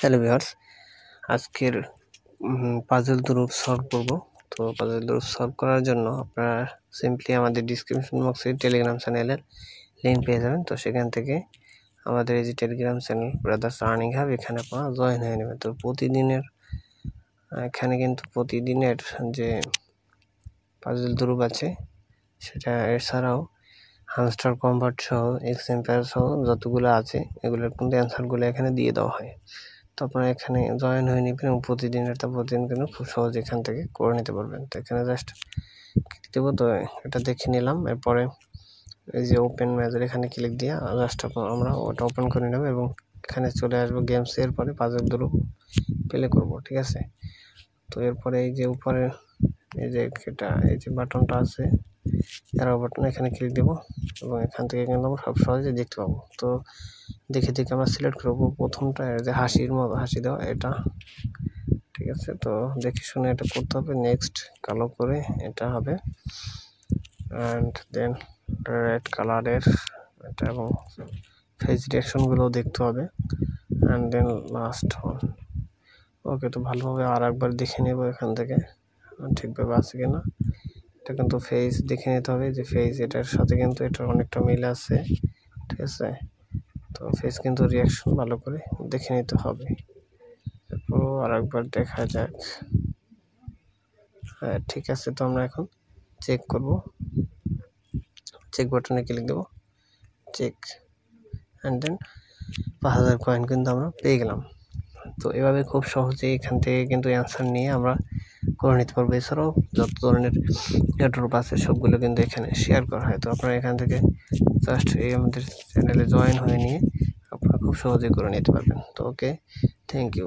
Hello viewers, আজকের puzzle group solve করব। তো পাজল গ্রুপ সলভ করার জন্য আপনারা সিম্পলি আমাদের ডিসক্রিপশন বক্সে টেলিগ্রাম চ্যানেলের লিঙ্ক পেয়ে যাবেন। তো সেখান থেকে আমাদের এই যে Telegram channel brothers earning hub, এখানে আপনারা জয়েন হয়ে নেবেন। তো এখানে কিন্তু প্রতিদিনের যে পাজল গ্রুপ আছে সেটা, এছাড়াও হামস্টার কনভার্ট সহ এক্সএম্পায়ার সহ যতগুলো আছে এগুলোর কিন্তু অ্যান্সারগুলো এখানে দিয়ে দেওয়া হয়। তো আপনারা এখানে জয়েন হয়ে নেবেন এবং প্রতিদিন কিন্তু খুব সহজে এখান থেকে করে নিতে পারবেন। তো এখানে জাস্ট ক্লিক দেবো। তো এটা দেখে নিলাম। এরপরে এই যে ওপেন ম্যাচের এখানে ক্লিক দিয়ে জাস্ট আমরা ওটা ওপেন করে নেব এবং এখানে চলে আসবো গেমস। এরপরে পাজল গ্রুপ প্লে করব, ঠিক আছে। তো এরপরে এই যে উপরে এই যে বাটনটা আছে এরো বাটন, এখানে ক্লিক দেবো এবং এখান থেকে কিন্তু আমরা সব সহজে দেখতে পাবো। তো দেখে আমরা সিলেক্ট করবো প্রথমটা, যে হাসির মতো হাসি দেওয়া, এটা ঠিক আছে। তো দেখে শুনে এটা করতে হবে। নেক্সট কালো করে এটা হবে, অ্যান্ড দেন রেড কালারের এটা, এবং ফেস রিয়াকশনগুলো দেখতে হবে, অ্যান্ড দেন লাস্ট ওয়ান। ওকে, তো ভালোভাবে আর একবার দেখে নেব এখান থেকে ঠিকভাবে আছে কিনা। এটা কিন্তু ফেস দেখে নিতে হবে, যে ফেস এটার সাথে কিন্তু এটার অনেকটা মিল আছে, ঠিক আছে। তো ফেস কিন্তু রিয়াকশন ভালো করে দেখে নিতে হবে। এরপর আর একবার দেখা যাক। হ্যাঁ, ঠিক আছে। তো আমরা এখন চেক করব, চেক বাটনে ক্লিক দেবো, চেক, অ্যান্ড দেন 5000 কয়েন কিন্তু আমরা পেয়ে গেলাম। তো এভাবে খুব সহজেই এখান থেকে কিন্তু অ্যান্সার নিয়ে আমরা করে নিতে পারবো। এছাড়াও যত ধরনের এয়ারড্রপ আছে সবগুলো কিন্তু এখানে শেয়ার করা হয়। তো আপনারা এখান থেকে জাস্ট এই আমাদের চ্যানেলে জয়েন হয়ে নিয়ে আপনারা খুব সহজেই করে নিতে পারবেন। তো ওকে, থ্যাংক ইউ।